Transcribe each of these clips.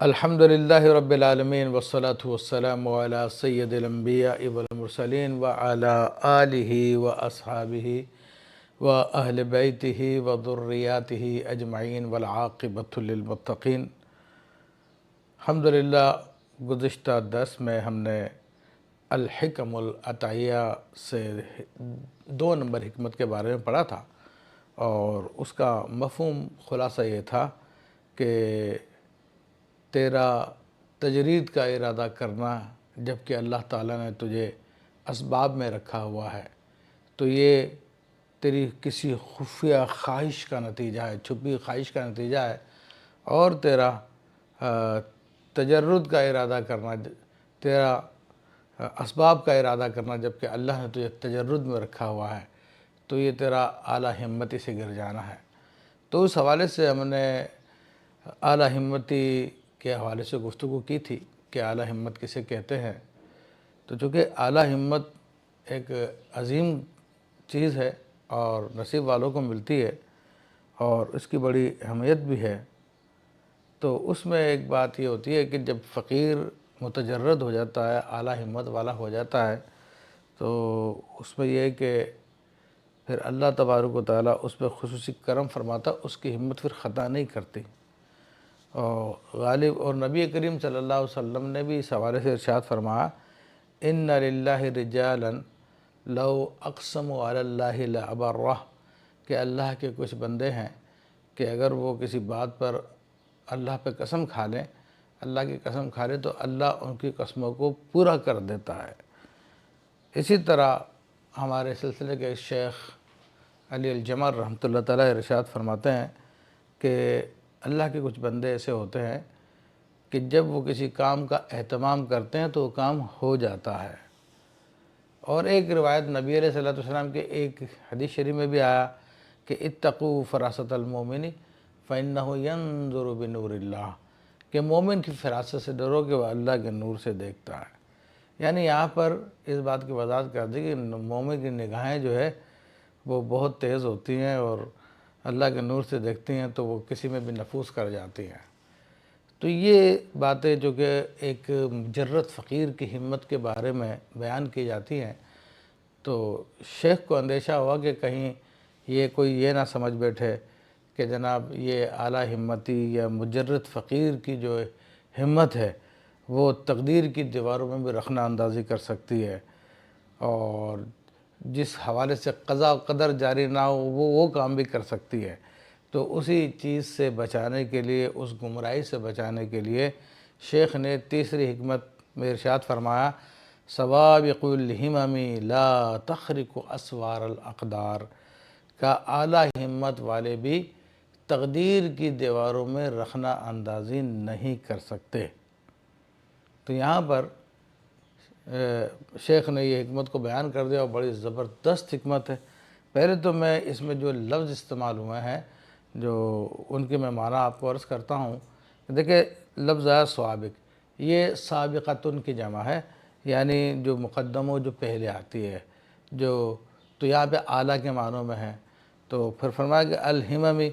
الحمد للہ رب العالمین والصلاة والسلام علی سید الانبیاء والمرسلین وعلی آلہ واصحابہ واہل بیتہ وذریاتہ اجمعین والعاقبۃ للمتقین۔ الحمدللہ گزشتہ درس میں ہم نے الحکم العطیہ سے 2 نمبر حکمت کے بارے میں پڑھا تھا، اور اس کا مفہوم خلاصہ یہ تھا کہ تیرا تجرید کا ارادہ کرنا جبکہ اللہ تعالیٰ نے تجھے اسباب میں رکھا ہوا ہے، تو یہ تیری کسی خفیہ خواہش کا نتیجہ ہے، چھپی خواہش کا نتیجہ ہے، اور تیرا تجرد کا ارادہ کرنا، تیرا اسباب کا ارادہ کرنا جبکہ اللہ نے تجھے تجرد میں رکھا ہوا ہے، تو یہ تیرا اعلیٰ ہمتی سے گر جانا ہے۔ تو اس حوالے سے ہم نے اعلیٰ ہمتی کے حوالے سے گفتگو کی تھی کہ اعلیٰ ہمت کسے کہتے ہیں۔ تو چونکہ اعلیٰ ہمت ایک عظیم چیز ہے اور نصیب والوں کو ملتی ہے اور اس کی بڑی اہمیت بھی ہے، تو اس میں ایک بات یہ ہوتی ہے کہ جب فقیر متجرد ہو جاتا ہے، اعلیٰ ہمت والا ہو جاتا ہے، تو اس میں یہ ہے کہ پھر اللہ تبارک و تعالیٰ اس پہ خصوصی کرم فرماتا، اس کی ہمت پھر خطا نہیں کرتی۔ اور غالب اور نبی کریم صلی اللہ علیہ وسلم نے بھی اس حوالے سے ارشاد فرمایا، ان للہ رجالا لو اقسموا علی اللہ لابرہ، کہ اللہ کے کچھ بندے ہیں کہ اگر وہ کسی بات پر اللہ پہ قسم کھا لیں، اللہ کی قسم کھا لیں، تو اللہ ان کی قسموں کو پورا کر دیتا ہے۔ اسی طرح ہمارے سلسلے کے شیخ علی الجمر رحمۃ اللہ تعالیٰ ارشاد فرماتے ہیں کہ اللہ کے کچھ بندے ایسے ہوتے ہیں کہ جب وہ کسی کام کا اہتمام کرتے ہیں تو وہ کام ہو جاتا ہے۔ اور ایک روایت نبی علیہ السلام کے ایک حدیث شریف میں بھی آیا کہ اتقوا فراست المومن فإنہ ینظر بنور اللہ، کہ مومن کی فراست سے ڈرو کہ وہ اللہ کے نور سے دیکھتا ہے۔ یعنی یہاں پر اس بات کی وضاحت کر دی کہ مومن کی نگاہیں جو ہے وہ بہت تیز ہوتی ہیں اور اللہ کے نور سے دیکھتی ہیں تو وہ کسی میں بھی نفوذ کر جاتی ہیں۔ تو یہ باتیں جو کہ ایک مجرد فقیر کی ہمت کے بارے میں بیان کی جاتی ہیں، تو شیخ کو اندیشہ ہوا کہ کہیں یہ کوئی یہ نہ سمجھ بیٹھے کہ جناب یہ اعلیٰ ہمتی یا مجرد فقیر کی جو ہمت ہے وہ تقدیر کی دیواروں میں بھی رخنہ اندازی کر سکتی ہے، اور جس حوالے سے قضاء و قدر جاری نہ ہو وہ کام بھی کر سکتی ہے۔ تو اسی چیز سے بچانے کے لیے، اس گمراہی سے بچانے کے لیے شیخ نے تیسری حکمت میں ارشاد فرمایا، سوابق الہمم لا تخرق اسوار الاقدار، کا اعلیٰ ہمت والے بھی تقدیر کی دیواروں میں رخنہ اندازی نہیں کر سکتے۔ تو یہاں پر شیخ نے یہ حکمت کو بیان کر دیا اور بڑی زبردست حکمت ہے۔ پہلے تو میں اس میں جو لفظ استعمال ہوئے ہیں جو ان کے میں معنی آپ کو عرض کرتا ہوں۔ دیکھیں لفظ ہے سوابق، یہ سابقتن کی جمع ہے، یعنی جو مقدم ہو، جو پہلے آتی ہے، تو یہاں پہ اعلیٰ کے معنوں میں ہے۔ تو پھر فرمایا کہ الہممی،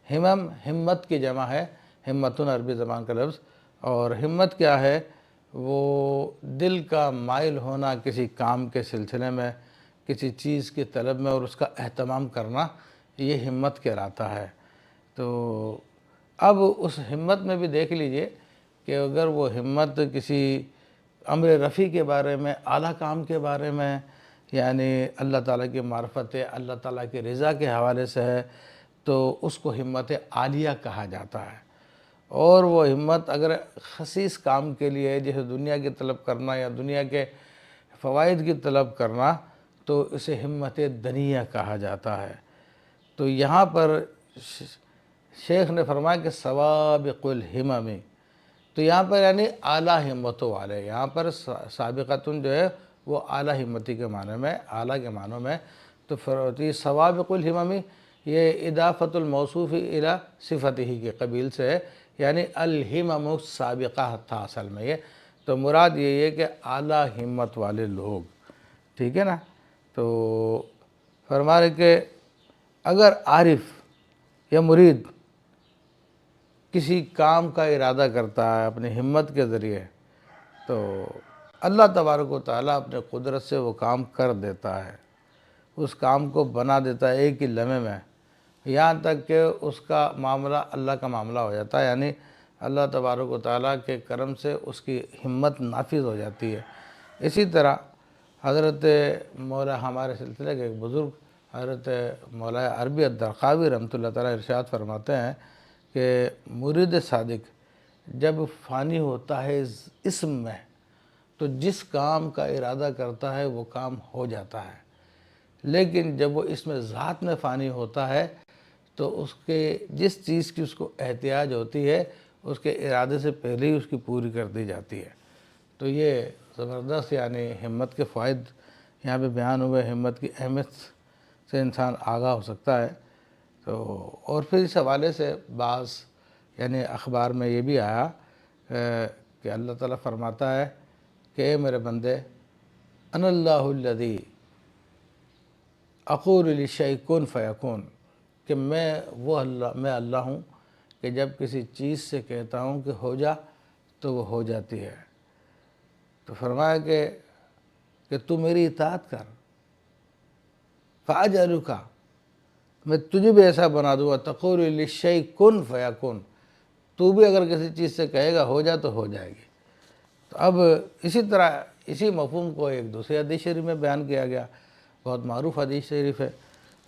ہمم ہمت کی جمع ہے، ہمتن عربی زبان کا لفظ، اور ہمت کیا ہے؟ وہ دل کا مائل ہونا کسی کام کے سلسلے میں، کسی چیز کی طلب میں اور اس کا اہتمام کرنا، یہ ہمت کہلاتا ہے۔ تو اب اس ہمت میں بھی دیکھ لیجئے کہ اگر وہ ہمت کسی امر رفیع کے بارے میں، اعلیٰ کام کے بارے میں، یعنی اللہ تعالیٰ کی معرفت، اللہ تعالیٰ کی رضا کے حوالے سے ہے، تو اس کو ہمت عالیہ کہا جاتا ہے۔ اور وہ ہمت اگر خسیس کام کے لیے ہے، جیسے دنیا کی طلب کرنا یا دنیا کے فوائد کی طلب کرنا، تو اسے ہمت دنیہ کہا جاتا ہے۔ تو یہاں پر شیخ نے فرمایا کہ سوابق الہمم، تو یہاں پر یعنی اعلیٰ ہمتوں والے، یہاں پر سابقتن جو ہے وہ اعلیٰ ہمتی کے معنی میں، اعلیٰ کے معنوں میں، تو یہ سوابق الہمم یہ اضافت الموصوف الی صفتہ کے قبیل سے ہے، یعنی الہمم السابقہ تھا اصل میں یہ، تو مراد یہ ہے کہ اعلیٰ ہمت والے لوگ، ٹھیک ہے نا۔ تو فرما رہے کہ اگر عارف یا مرید کسی کام کا ارادہ کرتا ہے اپنی ہمت کے ذریعے، تو اللہ تبارک و تعالیٰ اپنے قدرت سے وہ کام کر دیتا ہے، اس کام کو بنا دیتا ہے ایک ہی لمحے میں، یہاں تک کہ اس کا معاملہ اللہ کا معاملہ ہو جاتا ہے، یعنی اللہ تبارک و تعالیٰ کے کرم سے اس کی ہمت نافذ ہو جاتی ہے۔ اسی طرح حضرت مولا ہمارے سلسلے کے ایک بزرگ حضرت مولا عربی الدرقاوی رحمۃ اللہ تعالیٰ ارشاد فرماتے ہیں کہ مرید صادق جب فانی ہوتا ہے اس اسم میں تو جس کام کا ارادہ کرتا ہے وہ کام ہو جاتا ہے، لیکن جب وہ اس میں ذات میں فانی ہوتا ہے تو اس کے جس چیز کی اس کو احتیاج ہوتی ہے اس کے ارادے سے پہلے ہی اس کی پوری کر دی جاتی ہے۔ تو یہ زبردست یعنی ہمت کے فوائد یہاں پہ بیان ہوئے، ہمت کی اہمیت سے انسان آگاہ ہو سکتا ہے۔ تو اور پھر اس حوالے سے بعض یعنی اخبار میں یہ بھی آیا کہ اللہ تعالیٰ فرماتا ہے کہ اے میرے بندے، انا اللہ الذی اقول للشیء کن فیکون، کہ میں اللہ ہوں کہ جب کسی چیز سے کہتا ہوں کہ ہو جا تو وہ ہو جاتی ہے۔ تو فرمایا کہ تو میری اطاعت کر، فاجعلک، میں تجھے بھی ایسا بنا دوں گا، تقول للشیء کن فیکون، تو بھی اگر کسی چیز سے کہے گا ہو جا تو ہو جائے گی۔ تو اب اسی طرح اسی مفہوم کو ایک دوسری حدیث شریف میں بیان کیا گیا، بہت معروف حدیث شریف ہے،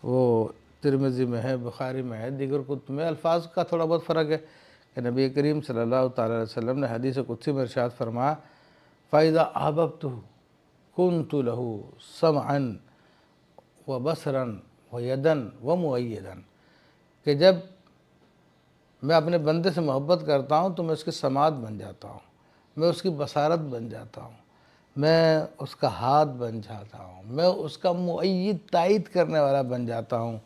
وہ ترمذی میں ہے، بخاری میں ہے، دیگر کتب میں، الفاظ کا تھوڑا بہت فرق ہے کہ نبی کریم صلی اللہ تعالیٰ علیہ وسلم نے حدیث قدسی میں ارشاد فرمایا فَإِذَا أَحْبَبْتُهُ كُنْتُ لَهُ سَمْعًا وَبَصَرًا وَيَدًا وَمُؤَيِّدًا، کہ جب میں اپنے بندے سے محبت کرتا ہوں تو میں اس کی سماعت بن جاتا ہوں، میں اس کی بصارت بن جاتا ہوں، میں اس کا ہاتھ بن جاتا ہوں، میں اس کا مؤید تائید کرنے والا بن جاتا ہوں،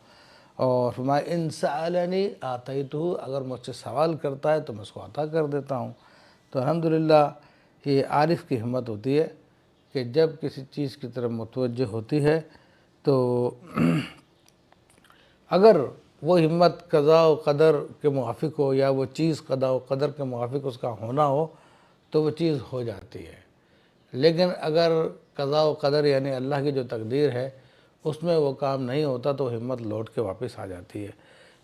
اور فرمایا ان سألنی آتیتہ، اگر مجھ سے سوال کرتا ہے تو میں اس کو عطا کر دیتا ہوں۔ تو الحمدللہ یہ عارف کی ہمت ہوتی ہے کہ جب کسی چیز کی طرف متوجہ ہوتی ہے تو اگر وہ ہمت قضاء و قدر کے موافق ہو یا وہ چیز قضاء و قدر کے موافق اس کا ہونا ہو تو وہ چیز ہو جاتی ہے، لیکن اگر قضاء و قدر یعنی اللہ کی جو تقدیر ہے اس میں وہ کام نہیں ہوتا تو ہمت لوٹ کے واپس آ جاتی ہے،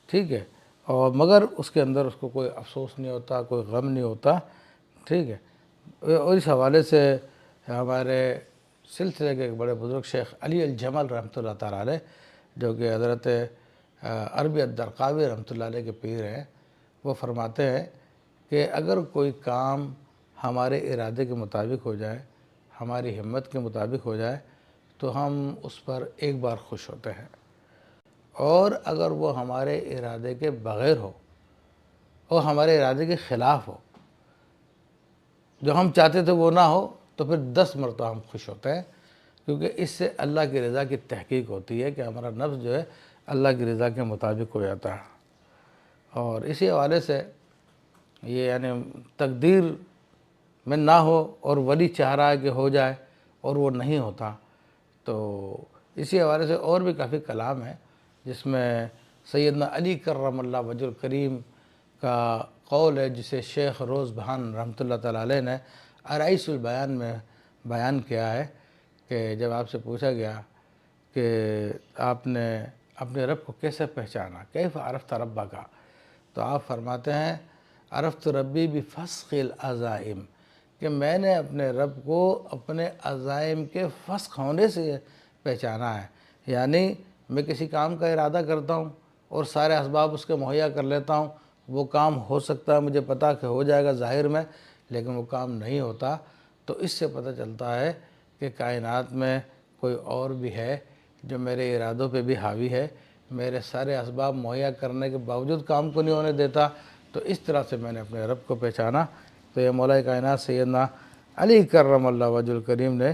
ٹھیک ہے، اور مگر اس کے اندر اس کو کوئی افسوس نہیں ہوتا، کوئی غم نہیں ہوتا، ٹھیک ہے۔ اور اس حوالے سے ہمارے سلسلے کے ایک بڑے بزرگ شیخ علی الجمل رحمۃ اللہ تعالیٰ علیہ، جو کہ حضرت عربی الدرقاوی رحمۃ اللہ علیہ کے پیر ہیں، وہ فرماتے ہیں کہ اگر کوئی کام ہمارے ارادے کے مطابق ہو جائے، ہماری ہمت کے مطابق ہو جائے تو ہم اس پر ایک بار خوش ہوتے ہیں، اور اگر وہ ہمارے ارادے کے بغیر ہو اور ہمارے ارادے کے خلاف ہو، جو ہم چاہتے تھے وہ نہ ہو، تو پھر 10 مرتبہ ہم خوش ہوتے ہیں، کیونکہ اس سے اللہ کی رضا کی تحقیق ہوتی ہے کہ ہمارا نفس جو ہے اللہ کی رضا کے مطابق ہو جاتا ہے۔ اور اسی حوالے سے یہ یعنی تقدیر میں نہ ہو اور ولی چاہ رہا ہے کہ ہو جائے اور وہ نہیں ہوتا، تو اسی حوالے سے اور بھی کافی کلام ہے جس میں سیدنا علی کرم اللہ وجہ الکریم کا قول ہے، جسے شیخ روز بہان رحمۃ اللہ تعالیٰ علیہ نے ارائس البیان میں بیان کیا ہے کہ جب آپ سے پوچھا گیا کہ آپ نے اپنے رب کو کیسے پہچانا، کیف عرفت ربک، تو آپ فرماتے ہیں عرفت ربی بفسخ العزائم، کہ میں نے اپنے رب کو اپنے عزائم کے فسخ ہونے سے پہچانا ہے، یعنی میں کسی کام کا ارادہ کرتا ہوں اور سارے اسباب اس کے مہیا کر لیتا ہوں، وہ کام ہو سکتا ہے، مجھے پتا کہ ہو جائے گا ظاہر میں، لیکن وہ کام نہیں ہوتا، تو اس سے پتہ چلتا ہے کہ کائنات میں کوئی اور بھی ہے جو میرے ارادوں پہ بھی حاوی ہے، میرے سارے اسباب مہیا کرنے کے باوجود کام کو نہیں ہونے دیتا، تو اس طرح سے میں نے اپنے رب کو پہچانا۔ تو یہ مولا کائنات سیدنا علی کرم اللہ وجہ الکریم نے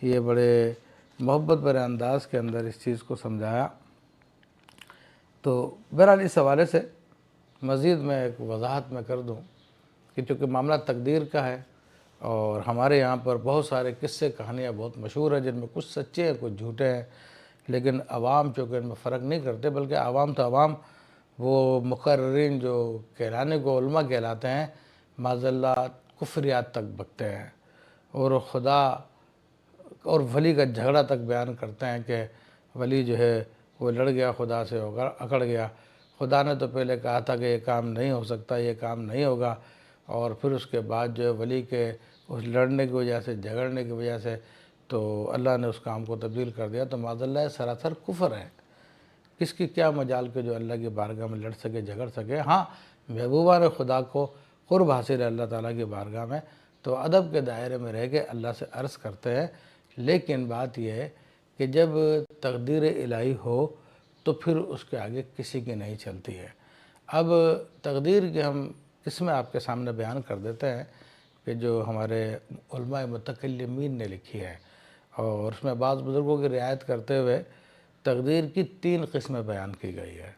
یہ بڑے محبت بھرے انداز کے اندر اس چیز کو سمجھایا۔ تو بہرحال اس حوالے سے مزید میں ایک وضاحت میں کر دوں کہ چونکہ معاملہ تقدیر کا ہے اور ہمارے یہاں پر بہت سارے قصے کہانیاں بہت مشہور ہیں جن میں کچھ سچے ہیں کچھ جھوٹے ہیں، لیکن عوام چونکہ ان میں فرق نہیں کرتے، بلکہ عوام تو عوام وہ مقررین جو کہلانے کو علماء کہلاتے ہیں، معاذ اللہ کفریات تک بکتے ہیں اور خدا اور ولی کا جھگڑا تک بیان کرتے ہیں کہ ولی جو ہے وہ لڑ گیا خدا سے، اکڑ گیا، خدا نے تو پہلے کہا تھا کہ یہ کام نہیں ہو سکتا، یہ کام نہیں ہوگا، اور پھر اس کے بعد جو ہے ولی کے اس لڑنے کی وجہ سے، جھگڑنے کی وجہ سے تو اللہ نے اس کام کو تبدیل کر دیا، تو معاذ اللہ سراسر کفر ہے۔ کس کی کیا مجال کہ جو اللہ کی بارگاہ میں لڑ سکے، جھگڑ سکے؟ ہاں، محبوبان خدا کو قرب حاصل ہے اللہ تعالیٰ کی بارگاہ میں، تو ادب کے دائرے میں رہ کے اللہ سے عرض کرتے ہیں، لیکن بات یہ ہے کہ جب تقدیر الہی ہو تو پھر اس کے آگے کسی کی نہیں چلتی ہے۔ اب تقدیر کی ہم قسمیں آپ کے سامنے بیان کر دیتے ہیں کہ جو ہمارے علماء متکلمین نے لکھی ہے، اور اس میں بعض بزرگوں کی رعایت کرتے ہوئے تقدیر کی 3 قسمیں بیان کی گئی ہے۔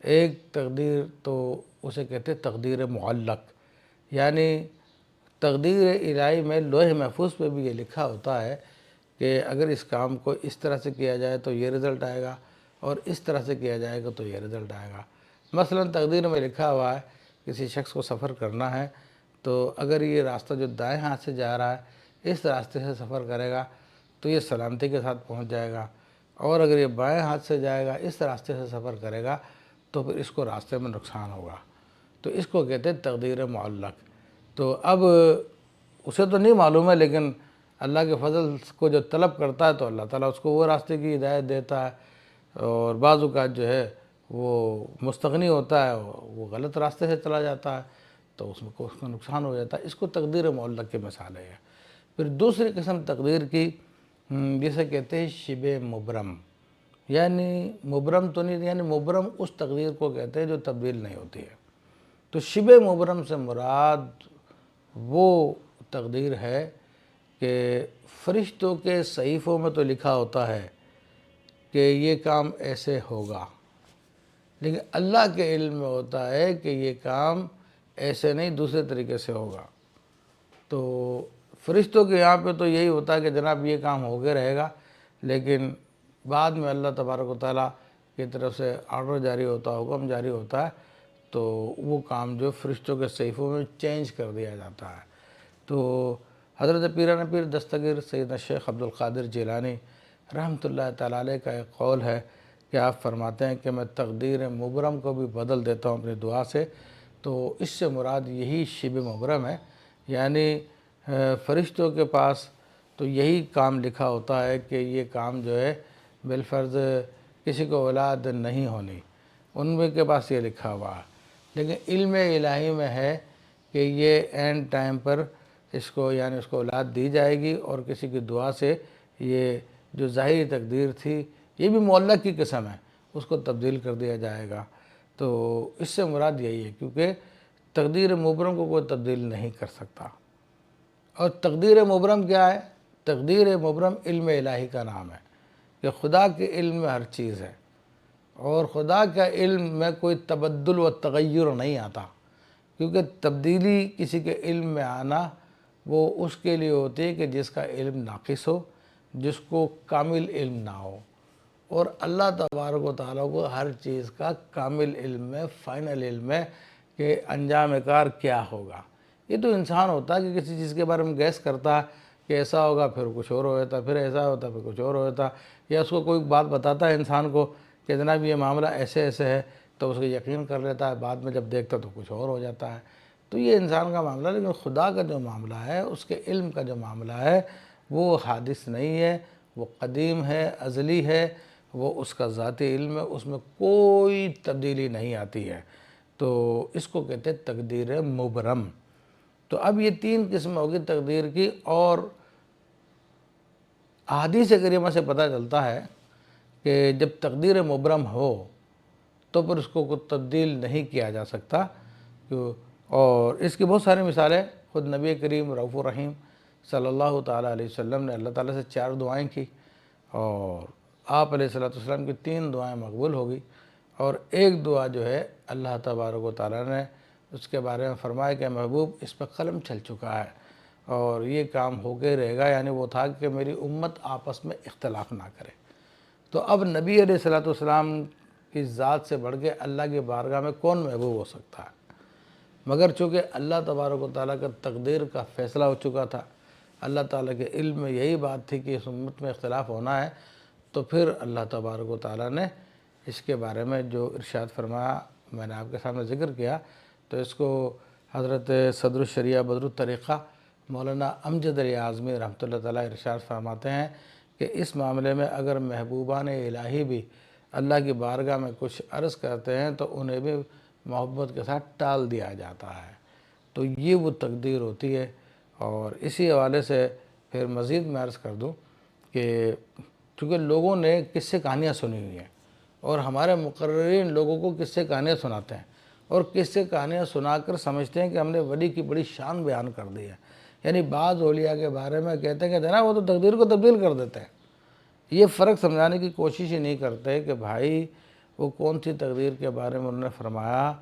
ایک تقدیر تو اسے کہتے ہیں تقدیر معلق، یعنی تقدیر الہی میں لوح محفوظ پہ بھی یہ لکھا ہوتا ہے کہ اگر اس کام کو اس طرح سے کیا جائے تو یہ رزلٹ آئے گا، اور اس طرح سے کیا جائے گا تو یہ رزلٹ آئے گا۔ مثلا تقدیر میں لکھا ہوا ہے کسی شخص کو سفر کرنا ہے، تو اگر یہ راستہ جو دائیں ہاتھ سے جا رہا ہے اس راستے سے سفر کرے گا تو یہ سلامتی کے ساتھ پہنچ جائے گا، اور اگر یہ بائیں ہاتھ سے جائے گا، اس راستے سے سفر کرے گا تو پھر اس کو راستے میں نقصان ہوگا، تو اس کو کہتے ہیں تقدیر معلق۔ تو اب اسے تو نہیں معلوم ہے، لیکن اللہ کے فضل کو جو طلب کرتا ہے تو اللہ تعالیٰ اس کو وہ راستے کی ہدایت دیتا ہے، اور بعض اوقات جو ہے وہ مستغنی ہوتا ہے، وہ غلط راستے سے چلا جاتا ہے تو اس کو نقصان ہو جاتا ہے۔ اس کو تقدیر معلق کی مثال ہے۔ پھر دوسری قسم تقدیر کی جسے کہتے ہیں شبہ مبرم، یعنی مبرم تو نہیں، یعنی مبرم اس تقدیر کو کہتے ہیں جو تبدیل نہیں ہوتی ہے۔ تو شبہ مبرم سے مراد وہ تقدیر ہے کہ فرشتوں کے صحیفوں میں تو لکھا ہوتا ہے کہ یہ کام ایسے ہوگا، لیکن اللہ کے علم میں ہوتا ہے کہ یہ کام ایسے نہیں دوسرے طریقے سے ہوگا۔ تو فرشتوں کے یہاں پہ تو یہی ہوتا ہے کہ جناب یہ کام ہو کے رہے گا، لیکن بعد میں اللہ تبارک و تعالیٰ کی طرف سے آرڈر جاری ہوتا ہے، حکم جاری ہوتا ہے، تو وہ کام جو فرشتوں کے صحیفوں میں چینج کر دیا جاتا ہے۔ تو حضرت پیران پیر دستگیر سیدنا شیخ عبد القادر جیلانی رحمۃ اللہ تعالیٰ علیہ کا ایک قول ہے کہ آپ فرماتے ہیں کہ میں تقدیر مبرم کو بھی بدل دیتا ہوں اپنی دعا سے، تو اس سے مراد یہی شبہ مبرم ہے، یعنی فرشتوں کے پاس تو یہی کام لکھا ہوتا ہے کہ یہ کام جو ہے بالفرض کسی کو اولاد نہیں ہونی، ان کے پاس یہ لکھا ہوا ہے، لیکن علم الہی میں ہے کہ یہ اینڈ ٹائم پر اس کو یعنی اس کو اولاد دی جائے گی، اور کسی کی دعا سے یہ جو ظاہری تقدیر تھی یہ بھی معلق کی قسم ہے، اس کو تبدیل کر دیا جائے گا۔ تو اس سے مراد یہی ہے، کیونکہ تقدیر مبرم کو کوئی تبدیل نہیں کر سکتا۔ اور تقدیر مبرم کیا ہے؟ تقدیر مبرم علم الہی کا نام ہے کہ خدا کے علم میں ہر چیز ہے، اور خدا کا علم میں کوئی تبدل و تغیر نہیں آتا، کیونکہ تبدیلی کسی کے علم میں آنا وہ اس کے لیے ہوتی ہے کہ جس کا علم ناقص ہو، جس کو کامل علم نہ ہو، اور اللہ تبارک و تعالیٰ کو ہر چیز کا کامل علم ہے، فائنل علم ہے کہ انجام کار کیا ہوگا۔ یہ تو انسان ہوتا ہے کہ کسی چیز کے بارے میں گیس کرتا ہے کہ ایسا ہوگا، پھر کچھ اور ہو جاتا، پھر ایسا ہوتا، پھر کچھ اور ہو جاتا، یا اس کو کوئی بات بتاتا ہے انسان کو کہ جناب یہ معاملہ ایسے ایسے ہے، تو اس کو یقین کر لیتا ہے، بعد میں جب دیکھتا تو کچھ اور ہو جاتا ہے۔ تو یہ انسان کا معاملہ، لیکن خدا کا جو معاملہ ہے، اس کے علم کا جو معاملہ ہے، وہ حادث نہیں ہے، وہ قدیم ہے، ازلی ہے، وہ اس کا ذاتی علم ہے، اس میں کوئی تبدیلی نہیں آتی ہے، تو اس کو کہتے ہیں تقدیر مبرم۔ تو اب یہ 3 قسم ہوگی تقدیر کی، اور احادیث کریمہ سے پتہ چلتا ہے کہ جب تقدیر مبرم ہو تو پھر اس کو کوئی تبدیل نہیں کیا جا سکتا، اور اس کی بہت ساری مثالیں خود نبی کریم رؤوف الرحیم صلی اللہ تعالیٰ علیہ وسلم نے اللہ تعالیٰ سے 4 دعائیں کی، اور آپ علیہ السلام کی 3 دعائیں مقبول ہوگی، اور ایک دعا جو ہے اللہ تبارک و تعالیٰ نے اس کے بارے میں فرمایا کہ محبوب اس پہ قلم چل چکا ہے اور یہ کام ہو کے رہے گا، یعنی وہ تھا کہ میری امت آپس میں اختلاف نہ کرے۔ تو اب نبی علیہ السلام کی ذات سے بڑھ کے اللہ کی بارگاہ میں کون محبوب ہو سکتا ہے؟ مگر چونکہ اللہ تبارک و تعالیٰ کا تقدیر کا فیصلہ ہو چکا تھا، اللہ تعالیٰ کے علم میں یہی بات تھی کہ اس امت میں اختلاف ہونا ہے، تو پھر اللہ تبارک و تعالیٰ نے اس کے بارے میں جو ارشاد فرمایا میں نے آپ کے سامنے ذکر کیا، تو اس کو حضرت صدر الشریعہ بدر الطریقہ مولانا امجد علی اعظمی رحمۃ اللہ تعالیٰ ارشاد فرماتے ہیں کہ اس معاملے میں اگر محبوبان الہی بھی اللہ کی بارگاہ میں کچھ عرض کرتے ہیں تو انہیں بھی محبت کے ساتھ ٹال دیا جاتا ہے۔ تو یہ وہ تقدیر ہوتی ہے۔ اور اسی حوالے سے پھر مزید میں عرض کر دوں کہ چونکہ لوگوں نے قصے کہانیاں سنی ہوئی ہیں اور ہمارے مقررین لوگوں کو قصے کہانیاں سناتے ہیں اور قصے کہانیاں سنا کر سمجھتے ہیں کہ ہم نے ولی کی بڑی شان بیان کر دی ہے، یعنی بعض اولیاء کے بارے میں کہتے ہیں کہ جناب وہ تو تقدیر کو تبدیل کر دیتے ہیں۔ یہ فرق سمجھانے کی کوشش ہی نہیں کرتے کہ بھائی وہ کون سی تقدیر کے بارے میں انہوں نے فرمایا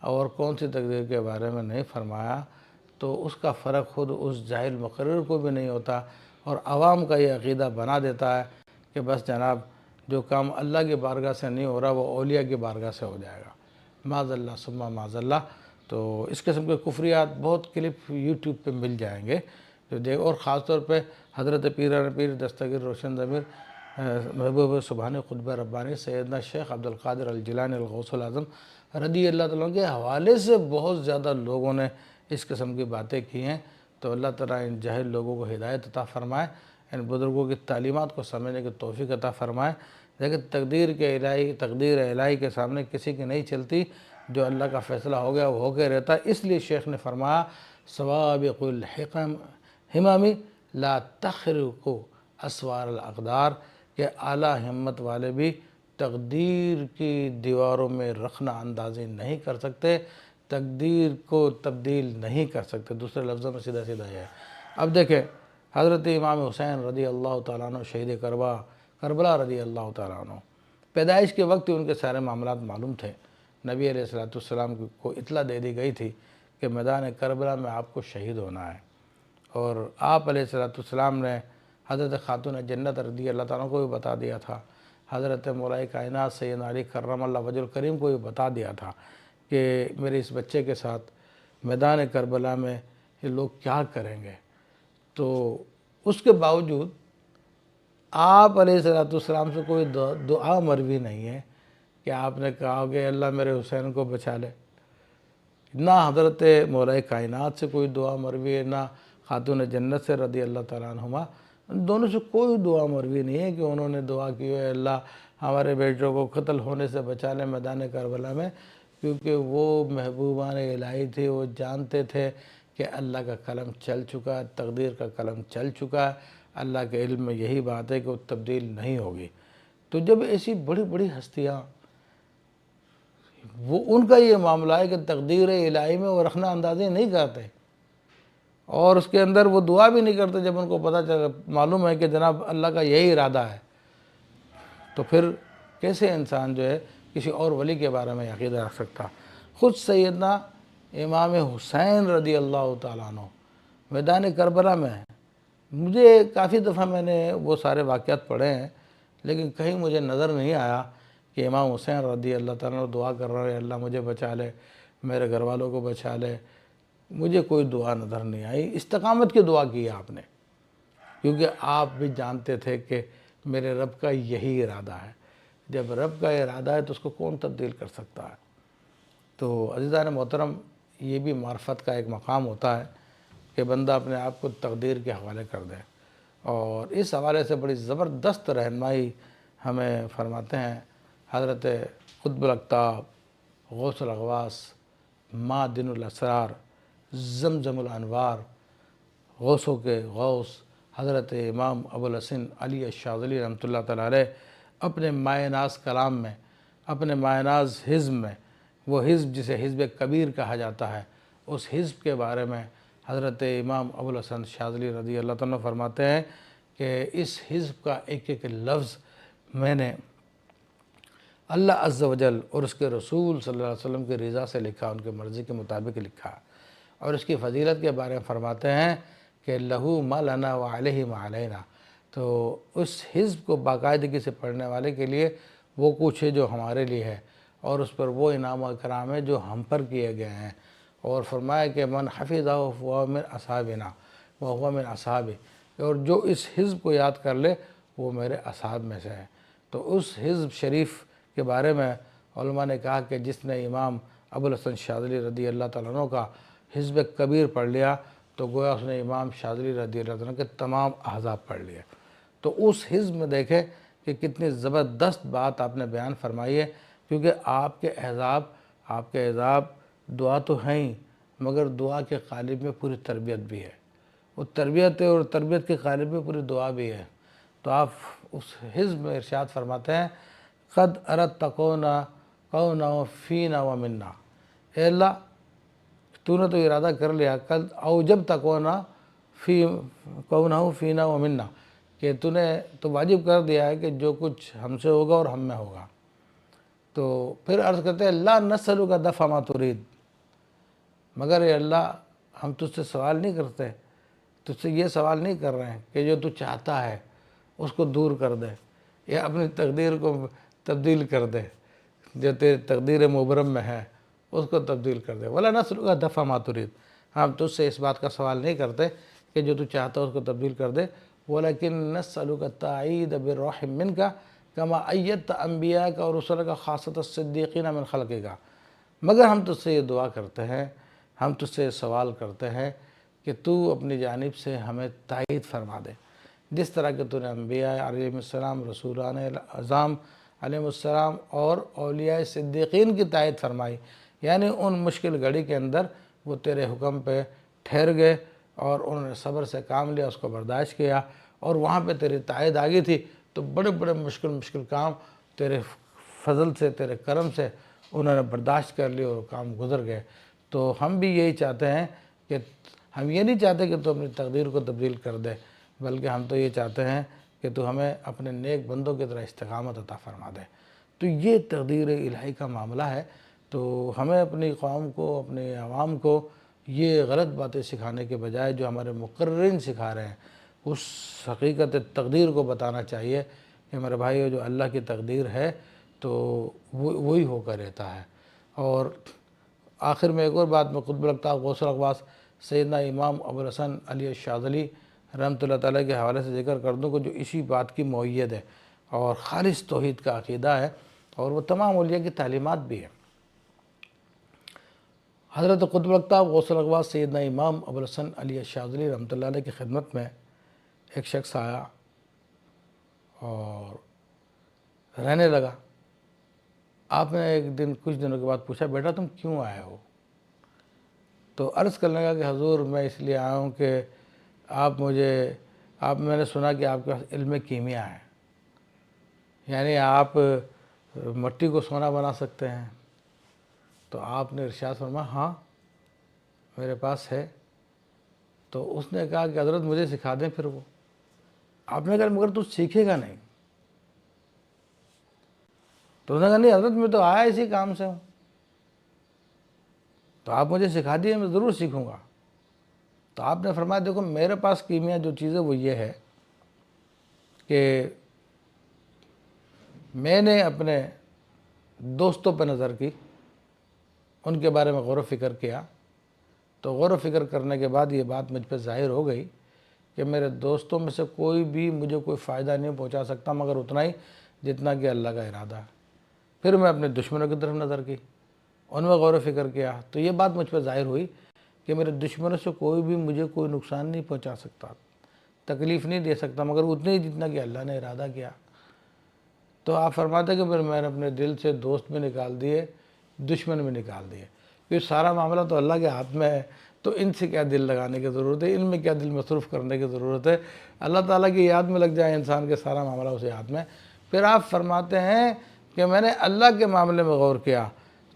اور کون سی تقدیر کے بارے میں نہیں فرمایا، تو اس کا فرق خود اس جاہل مقرر کو بھی نہیں ہوتا اور عوام کا یہ عقیدہ بنا دیتا ہے کہ بس جناب جو کام اللہ کی بارگاہ سے نہیں ہو رہا وہ اولیاء کی بارگاہ سے ہو جائے گا، معاذ اللہ ثم معاذ اللہ۔ تو اس قسم کے کفریات بہت کلپ یوٹیوب پہ مل جائیں گے جو اور خاص طور پہ حضرت پیران پیر دستگیر روشن ضمیر محبوب سبحانی قطب ربانی سیدنا شیخ عبدالقادر الجیلانی الغوث العظم رضی اللہ تعالیٰ عنہ کے حوالے سے بہت زیادہ لوگوں نے اس قسم کی باتیں کی ہیں۔ تو اللہ تعالیٰ ان جاہل لوگوں کو ہدایت عطا فرمائے، ان بزرگوں کی تعلیمات کو سمجھنے کی توفیق عطا فرمائے۔ لیکن تقدیر الہی کے سامنے کسی کی نہیں چلتی، جو اللہ کا فیصلہ ہو گیا وہ ہو کے رہتا ہے۔ اس لیے شیخ نے فرمایا سوابق الحمم لا تخرق اسوار الاقدار، کہ اعلیٰ ہمت والے بھی تقدیر کی دیواروں میں رخنہ اندازی نہیں کر سکتے، تقدیر کو تبدیل نہیں کر سکتے۔ دوسرے لفظوں میں سیدھا یہ ہے۔ اب دیکھیں حضرت امام حسین رضی اللہ تعالیٰ عنہ شہید کربلا رضی اللہ تعالیٰ عنہ، پیدائش کے وقت ہی ان کے سارے معاملات معلوم تھے۔ نبی علیہ السلام کو اطلاع دے دی گئی تھی کہ میدان کربلا میں آپ کو شہید ہونا ہے، اور آپ علیہ السلام نے حضرت خاتون جنت رضی اللہ تعالیٰ کو بھی بتا دیا تھا، حضرت مولا کائنات سیدنا علی کرم اللہ وجہ الکریم کو بھی بتا دیا تھا کہ میرے اس بچے کے ساتھ میدان کربلا میں یہ لوگ کیا کریں گے۔ تو اس کے باوجود آپ علیہ السلام سے کوئی دعا مروی نہیں ہے کہ آپ نے کہا کہ اللہ میرے حسین کو بچا لے، نہ حضرت مولا کائنات سے کوئی دعا مروی ہے، نہ خاتون جنت سے رضی اللہ تعالیٰ عنہما، دونوں سے کوئی دعا مروی نہیں ہے کہ انہوں نے دعا کی ہے اللہ ہمارے بیٹوں کو قتل ہونے سے بچا لے میدان کربلا میں، کیونکہ وہ محبوبان الہی تھے، وہ جانتے تھے کہ اللہ کا قلم چل چکا ہے، تقدیر کا قلم چل چکا ہے، اللہ کے علم میں یہی بات ہے کہ وہ تبدیل نہیں ہوگی۔ تو جب ایسی بڑی بڑی ہستیاں وہ ان کا یہ معاملہ ہے کہ تقدیر الہی میں وہ رخنہ اندازی نہیں کرتے اور اس کے اندر وہ دعا بھی نہیں کرتے، جب ان کو پتہ معلوم ہے کہ جناب اللہ کا یہی ارادہ ہے، تو پھر کیسے انسان جو ہے کسی اور ولی کے بارے میں عقیدہ رکھ سکتا؟ خود سیدنا امام حسین رضی اللہ تعالیٰ عنہ میدان کربلا میں ہیں۔ مجھے کافی دفعہ میں نے وہ سارے واقعات پڑھے ہیں، لیکن کہیں مجھے نظر نہیں آیا کہ امام حسین رضی اللہ تعالیٰ عنہ دعا کر رہے ہیں اللہ مجھے بچا لے، میرے گھر والوں کو بچا لے۔ مجھے کوئی دعا نظر نہیں آئی۔ استقامت کی دعا کی آپ نے، کیونکہ آپ بھی جانتے تھے کہ میرے رب کا یہی ارادہ ہے۔ جب رب کا ارادہ ہے تو اس کو کون تبدیل کر سکتا ہے؟ تو عزیزان محترم، یہ بھی معرفت کا ایک مقام ہوتا ہے کہ بندہ اپنے آپ کو تقدیر کے حوالے کر دے، اور اس حوالے سے بڑی زبردست رہنمائی ہمیں فرماتے ہیں حضرت قطب الاقطاب، غوث الاغواث، معدن الاسرار، زمزم الانوار، غوثوں کے غوث حضرت امام ابوالحسن علی الشاذلی رحمۃ اللہ تعالیٰ علیہ اپنے مائے ناز کلام میں، اپنے مائے ناز حزب میں، وہ حزب جسے حزب کبیر کہا جاتا ہے، اس حزب کے بارے میں حضرت امام ابوالحسن شاذلی رضی اللہ تعالیٰ عنہ فرماتے ہیں کہ اس حزب کا ایک ایک لفظ میں نے اللہ عز و جل اور اس کے رسول صلی اللہ علیہ وسلم کی رضا سے لکھا، ان کے مرضی کے مطابق لکھا، اور اس کی فضیلت کے بارے میں فرماتے ہیں کہ لہو ما لنا و علیہ ما علینا۔ تو اس حزب کو باقاعدگی سے پڑھنے والے کے لیے وہ کچھ ہے جو ہمارے لیے ہے، اور اس پر وہ انعام و اکرام ہے جو ہم پر کیے گئے ہیں۔ اور فرمایا کہ من حفظہ فہو من اصحابنا وہو من اصحابی، اور جو اس حزب کو یاد کر لے وہ میرے اصحاب میں سے ہے۔ تو اس حزب شریف کے بارے میں علماء نے کہا کہ جس نے امام ابوالحسن شاذلی رضی اللہ تعالیٰ عنہ کا حزب کبیر پڑھ لیا تو گویا اس نے امام شاذلی رضی اللہ تعالیٰ عنہ کے تمام احزاب پڑھ لیے۔ تو اس حزب میں دیکھیں کہ کتنی زبردست بات آپ نے بیان فرمائی ہے، کیونکہ آپ کے احزاب دعا تو ہیں ہی، مگر دعا کے قالب میں پوری تربیت بھی ہے، وہ تربیت ہے، اور تربیت کے قالب میں پوری دعا بھی ہے۔ تو آپ اس حزب میں ارشاد فرماتے ہیں قد اردت کونہ فینا و منا، اے اللہ تو نے تو ارادہ کر لیا، قد اوجبت کونہ فینا و منا، کہ تو نے تو واجب کر دیا ہے کہ جو کچھ ہم سے ہوگا اور ہم میں ہوگا۔ تو پھر عرض کرتے ہیں لا نسألک دفع ما ترید، مگر اے اللہ ہم تجھ سے سوال نہیں کرتے، تجھ سے یہ سوال نہیں کر رہے ہیں کہ جو تو چاہتا ہے اس کو دور کر دے یا اپنی تقدیر کو تبدیل کر دے، جو تیری تقدیر مبرم میں ہے اس کو تبدیل کر دے۔ ولا نسألک دفع ما ترید، ہم تجھ سے اس بات کا سوال نہیں کرتے کہ جو تو چاہتا ہے اس کو تبدیل کر دے، ولیکن نسألک التأیید بالروح منک کما ایدت انبیاءک اور رسلک خاصۃ الصدیقین من خلقک، مگر ہم تجھ سے یہ دعا کرتے ہیں، ہم تجھ سے یہ سوال کرتے ہیں کہ تو اپنی جانب سے ہمیں تائید فرما دے، جس طرح کہ تو نے انبیاء علیہ السلام، رسولان اعظام علیہ السلام اور اولیاء صدیقین کی تائید فرمائی، یعنی ان مشکل گھڑی کے اندر وہ تیرے حکم پہ ٹھہر گئے اور انہوں نے صبر سے کام لیا، اس کو برداشت کیا، اور وہاں پہ تیری تائید آ گئی تھی تو بڑے بڑے مشکل کام تیرے فضل سے، تیرے کرم سے انہوں نے برداشت کر لی اور کام گزر گئے۔ تو ہم بھی یہی چاہتے ہیں کہ ہم یہ نہیں چاہتے کہ تو اپنی تقدیر کو تبدیل کر دے، بلکہ ہم تو یہ چاہتے ہیں کہ تو ہمیں اپنے نیک بندوں کی طرح استقامت عطا فرما دے۔ تو یہ تقدیر الہی کا معاملہ ہے۔ تو ہمیں اپنی قوم کو، اپنے عوام کو یہ غلط باتیں سکھانے کے بجائے جو ہمارے مقررین سکھا رہے ہیں اس حقیقت تقدیر کو بتانا چاہیے کہ میرے بھائیو جو اللہ کی تقدیر ہے تو وہی ہو کر رہتا ہے۔ اور آخر میں ایک اور بات میں قطب الأقطاب غوث الاقواس سیدنا امام ابوالحسن علی الشاذلی رحمۃ اللہ تعالیٰ کے حوالے سے ذکر کر دوں کہ جو اسی بات کی مؤید ہے اور خالص توحید کا عقیدہ ہے، اور وہ تمام اولیاء کی تعلیمات بھی ہے۔ حضرت قطب الأقطاب غوث الاقواس سیدنا امام ابوالحسن علی الشاذلی رحمۃ اللہ علیہ کی خدمت میں ایک شخص آیا اور رہنے لگا۔ آپ نے ایک دن کچھ دنوں کے بعد پوچھا بیٹا تم کیوں آئے ہو؟ تو عرض کرنے لگا کہ حضور میں اس لیے آیا ہوں کہ میں نے سنا کہ آپ کے پاس علم کیمیا ہے، یعنی آپ مٹی کو سونا بنا سکتے ہیں۔ تو آپ نے ارشاد فرمایا ہاں میرے پاس ہے۔ تو اس نے کہا کہ حضرت مجھے سکھا دیں پھر وہ۔ آپ نے کہا مگر تو سیکھے گا نہیں۔ تو اس نے کہا نہیں حضرت میں تو آیا اسی کام سے ہوں، تو آپ مجھے سکھا دیے میں ضرور سیکھوں گا۔ تو آپ نے فرمایا دیکھو میرے پاس کیمیا جو چیز ہے وہ یہ ہے کہ میں نے اپنے دوستوں پہ نظر کی، ان کے بارے میں غور و فکر کیا، تو غور و فکر کرنے کے بعد یہ بات مجھ پہ ظاہر ہو گئی کہ میرے دوستوں میں سے کوئی بھی مجھے کوئی فائدہ نہیں پہنچا سکتا مگر اتنا ہی جتنا کہ اللہ کا ارادہ ہے۔ پھر میں اپنے دشمنوں کی طرف نظر کی، ان میں غور و فکر کیا، تو یہ بات مجھ پہ ظاہر ہوئی کہ میرے دشمنوں سے کوئی بھی مجھے کوئی نقصان نہیں پہنچا سکتا، تکلیف نہیں دے سکتا مگر اتنے ہی جتنا کہ اللہ نے ارادہ کیا۔ تو آپ فرماتے کہ پھر میں نے اپنے دل سے دوست بھی نکال دیے، دشمن بھی نکال دیے، کیونکہ سارا معاملہ تو اللہ کے ہاتھ میں ہے، تو ان سے کیا دل لگانے کی ضرورت ہے، ان میں کیا دل مصروف کرنے کی ضرورت ہے، اللہ تعالیٰ کی یاد میں لگ جائے انسان کے سارا معاملہ اسے ہاتھ میں۔ پھر آپ فرماتے ہیں کہ میں نے اللہ کے معاملے میں غور کیا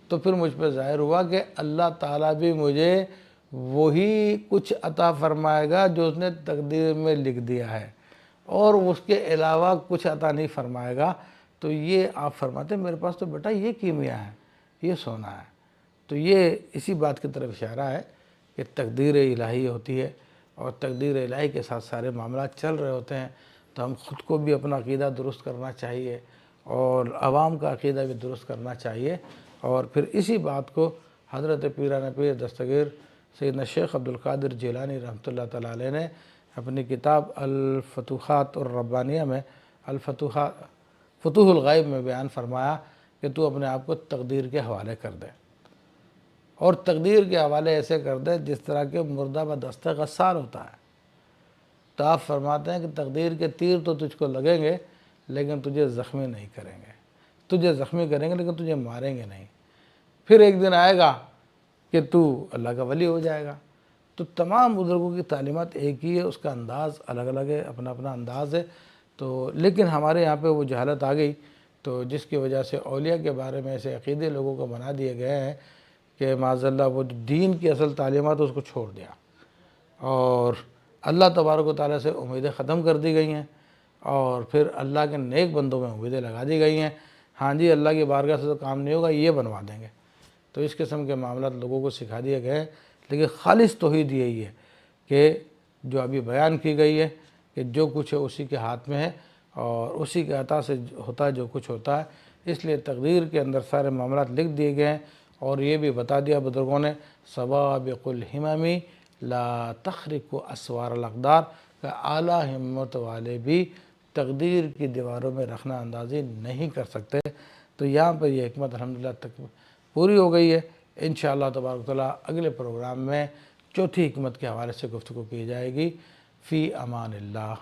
تو پھر مجھ پہ ظاہر ہوا کہ اللہ تعالیٰ بھی مجھے وہی کچھ عطا فرمائے گا جو اس نے تقدیر میں لکھ دیا ہے، اور اس کے علاوہ کچھ عطا نہیں فرمائے گا۔ تو یہ آپ فرماتے ہیں میرے پاس تو بیٹا یہ کیمیا ہے، یہ سونا ہے۔ تو یہ اسی بات کی طرف اشارہ ہے کہ تقدیر الہی ہوتی ہے، اور تقدیر الہی کے ساتھ سارے معاملات چل رہے ہوتے ہیں۔ تو ہم خود کو بھی اپنا عقیدہ درست کرنا چاہیے، اور عوام کا عقیدہ بھی درست کرنا چاہیے۔ اور پھر اسی بات کو حضرت پیران پیر دستگیر سیدنا شیخ عبدالقادر جیلانی رحمۃ اللہ تعالیٰ علیہ نے اپنی کتاب الفتوحات الربانیہ میں فتوح الغیب میں بیان فرمایا کہ تو اپنے آپ کو تقدیر کے حوالے کر دے، اور تقدیر کے حوالے ایسے کر دے جس طرح کہ مردہ بدستہ غسار ہوتا ہے۔ تو آپ فرماتے ہیں کہ تقدیر کے تیر تو تجھ کو لگیں گے لیکن تجھے زخمی نہیں کریں گے، تجھے زخمی کریں گے لیکن تجھے ماریں گے نہیں۔ پھر ایک دن آئے گا کہ تو اللہ کا ولی ہو جائے گا۔ تو تمام بزرگوں کی تعلیمات ایک ہی ہے، اس کا انداز الگ الگ ہے، اپنا اپنا انداز ہے۔ تو لیکن ہمارے یہاں پہ وہ جہالت آ گئی، تو جس کی وجہ سے اولیاء کے بارے میں ایسے عقیدے لوگوں کو بنا دیے گئے ہیں کہ معاذ اللہ وہ دین کی اصل تعلیمات اس کو چھوڑ دیا، اور اللہ تبارک و تعالیٰ سے امیدیں ختم کر دی گئی ہیں، اور پھر اللہ کے نیک بندوں میں امیدیں لگا دی گئی ہیں۔ ہاں جی، اللہ کی بارگاہ سے تو کام نہیں ہوگا، یہ بنوا دیں گے۔ تو اس قسم کے معاملات لوگوں کو سکھا دیے گئے ہیں۔ لیکن خالص توحید یہی ہے کہ جو ابھی بیان کی گئی ہے کہ جو کچھ ہے اسی کے ہاتھ میں ہے، اور اسی کے عطا سے ہوتا ہے جو کچھ ہوتا ہے۔ اس لیے تقدیر کے اندر سارے معاملات لکھ دیے گئے ہیں، اور یہ بھی بتا دیا بزرگوں نے سوابق الہمم لا تخرق اسوار الاقدار، کہ اعلیٰ ہمت والے بھی تقدیر کی دیواروں میں رخنہ اندازی نہیں کر سکتے۔ تو یہاں پر یہ حکمت الحمدللہ تک پوری ہو گئی ہے۔ انشاءاللہ تبارک و تعالیٰ اگلے پروگرام میں چوتھی حکمت کے حوالے سے گفتگو کی جائے گی۔ فی امان اللہ۔